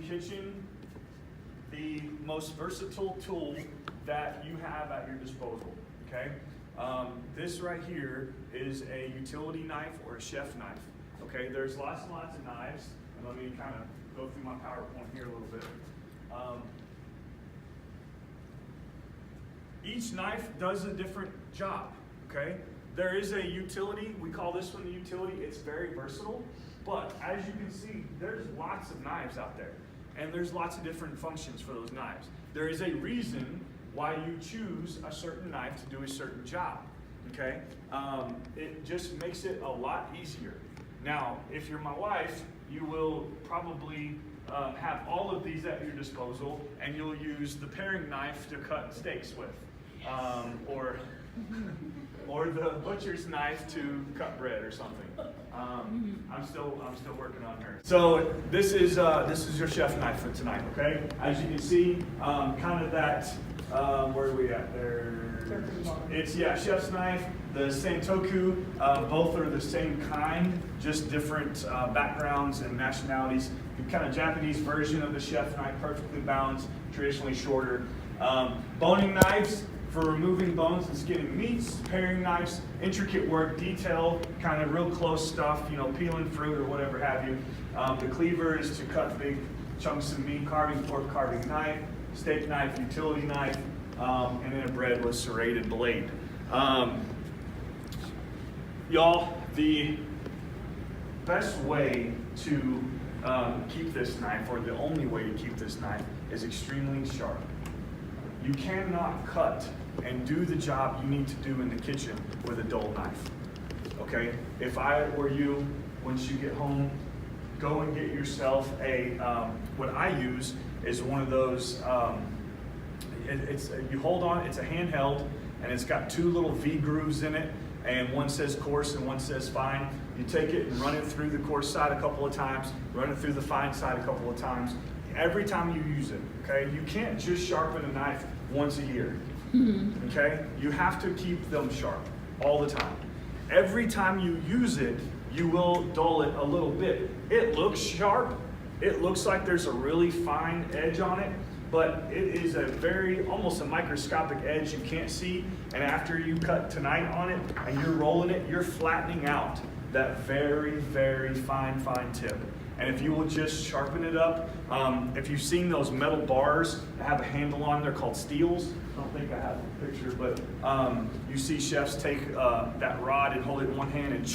kitchen the most versatile tool that you have at your disposal, okay? This right here is a utility knife or a chef knife, okay? There's lots and lots of knives, and let me kind of go through my PowerPoint here a little bit. Each knife does a different job, okay? There is a utility, we call this one the utility, it's very versatile, but as you can see, there's lots of knives out there, and there's lots of different functions for those knives. There is a reason why you choose a certain knife to do a certain job, okay? It just makes it a lot easier. Now, if you're my wife, you will probably have all of these at your disposal, and you'll use the paring knife to cut steaks with, or the butcher's knife to cut bread or something. I'm still working on her. So this is your chef knife for tonight, okay? As you can see, kind of that. Where are we at there? It's chef's knife. The Santoku, both are the same kind, just different backgrounds and nationalities. The kind of Japanese version of the chef knife, perfectly balanced, traditionally shorter. Boning knives for removing bones and skinning meats. Paring knives, intricate work, detail, kind of real close stuff, peeling fruit or whatever have you. The cleaver is to cut big chunks of meat, carving fork, carving knife, steak knife, utility knife, and then a bread with serrated blade. Y'all, the best way to keep this knife, or the only way to keep this knife, is extremely sharp. You cannot cut and do the job you need to do in the kitchen with a dull knife, okay? If I were you, once you get home, go and get yourself a, what I use is one of those, you hold on, it's a handheld, and it's got two little V grooves in it, and one says coarse and one says fine. You take it and run it through the coarse side a couple of times, run it through the fine side a couple of times, every time you use it, okay? You can't just sharpen a knife once a year, okay? You have to keep them sharp all the time. Every time you use it, you will dull it a little bit. It looks sharp. It looks like there's a really fine edge on it, but it is almost a microscopic edge you can't see, and after you cut tonight on it and you're rolling it, you're flattening out that very, very fine tip. And if you will just sharpen it up, if you've seen those metal bars that have a handle on, they're called steels. I don't think I have a picture, but you see chefs take that rod and hold it in one hand and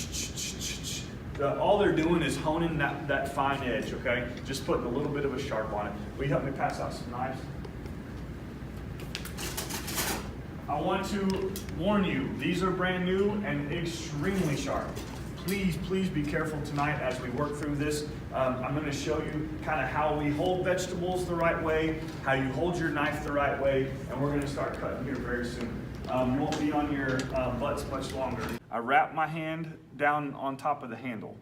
all they're doing is honing that fine edge, okay? Just putting a little bit of a sharp on it. Will you help me pass out some knives? I want to warn you, these are brand new and extremely sharp. Please be careful tonight as we work through this. I'm going to show you kind of how we hold vegetables the right way, how you hold your knife the right way, and we're going to start cutting here very soon. You won't be on your butts much longer. I wrap my hand down on top of the handle.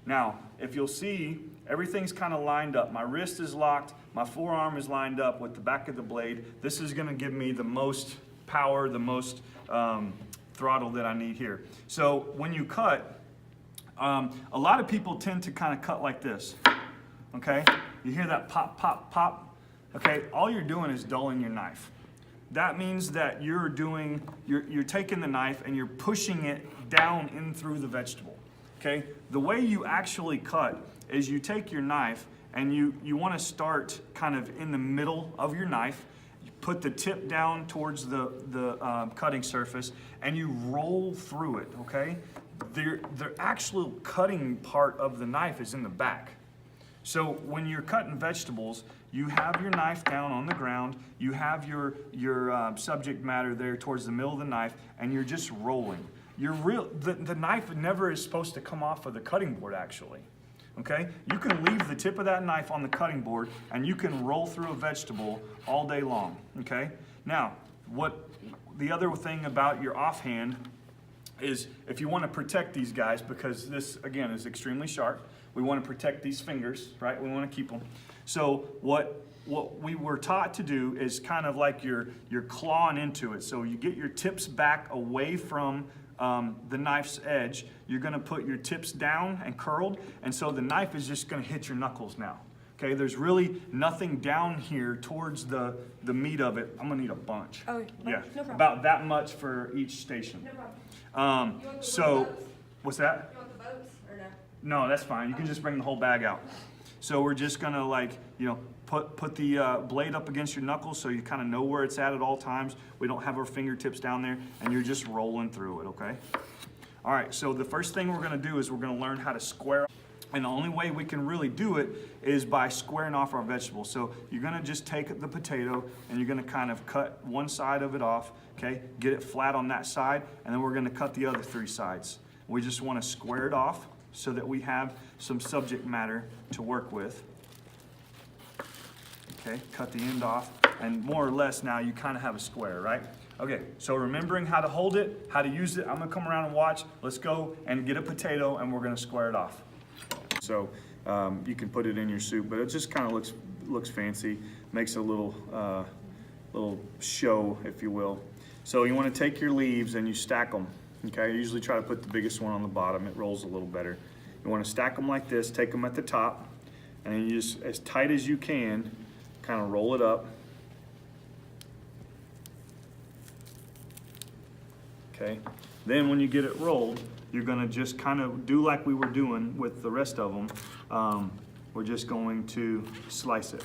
Now, if you'll see, everything's kind of lined up. My wrist is locked, my forearm is lined up with the back of the blade. This is going to give me the most power, the most throttle that I need here. So when you cut, a lot of people tend to kind of cut like this, okay? You hear that pop, pop, pop, okay? All you're doing is dulling your knife. That means that you're taking the knife and you're pushing it down in through the vegetable, okay? The way you actually cut is you take your knife and you want to start kind of in the middle of your knife. You put the tip down towards the cutting surface and you roll through it, okay? The actual cutting part of the knife is in the back. So when you're cutting vegetables, you have your knife down on the ground, you have your subject matter there towards the middle of the knife, and you're just rolling. The knife never is supposed to come off of the cutting board, actually. Okay? You can leave the tip of that knife on the cutting board, and you can roll through a vegetable all day long. Okay? Now, the other thing about your offhand is if you want to protect these guys, because this, again, is extremely sharp, we want to protect these fingers, right? We want to keep them. So what we were taught to do is kind of like you're clawing into it. So you get your tips back away from the knife's edge. You're going to put your tips down and curled, and so the knife is just going to hit your knuckles now. Okay, there's really nothing down here towards the meat of it. I'm gonna need a bunch. Oh, yeah, no problem. about that much for each station. No problem. You want the boats? What's that? You want the boats or no? No, that's fine. You can just bring the whole bag out. So we're just gonna, like, you know, put the blade up against your knuckles so you kind of know where it's at all times. We don't have our fingertips down there, and you're just rolling through it, okay? All right, so the first thing we're gonna do is we're gonna learn how to square. And the only way we can really do it is by squaring off our vegetables. So you're gonna just take the potato and you're gonna kind of cut one side of it off, okay? Get it flat on that side, and then we're gonna cut the other 3 sides. We just wanna square it off so that we have some subject matter to work with. Okay, cut the end off, and more or less now you kind of have a square, right? Okay, so remembering how to hold it, how to use it, I'm gonna come around and watch. Let's go and get a potato and we're gonna square it off. So you can put it in your soup, but it just kind of looks fancy, makes a little show, if you will. So you want to take your leaves and you stack them. Okay, I usually try to put the biggest one on the bottom. It rolls a little better. You want to stack them like this, take them at the top, and then you just, as tight as you can, kind of roll it up. Okay, then when you get it rolled, you're gonna just kind of do like we were doing with the rest of them. We're just going to slice it.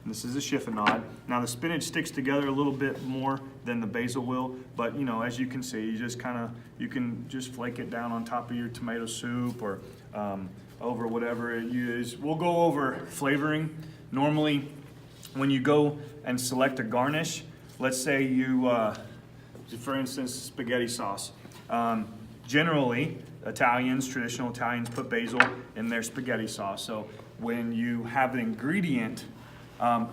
This is a chiffonade. Now the spinach sticks together a little bit more than the basil will, but you know, as you can see, you can just flake it down on top of your tomato soup or over whatever it is. We'll go over flavoring. Normally, when you go and select a garnish, let's say you, for instance, spaghetti sauce. Generally, traditional Italians put basil in their spaghetti sauce. So when you have an ingredient,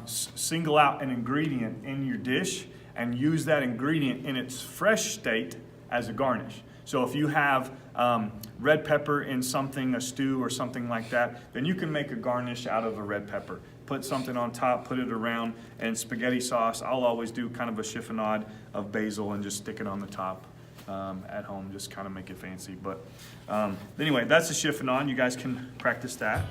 single out an ingredient in your dish and use that ingredient in its fresh state as a garnish. So if you have red pepper in something, a stew or something like that, then you can make a garnish out of a red pepper. Put something on top, put it around, and spaghetti sauce, I'll always do kind of a chiffonade of basil and just stick it on the top at home, just kind of make it fancy. But anyway, that's a chiffonade. You guys can practice that.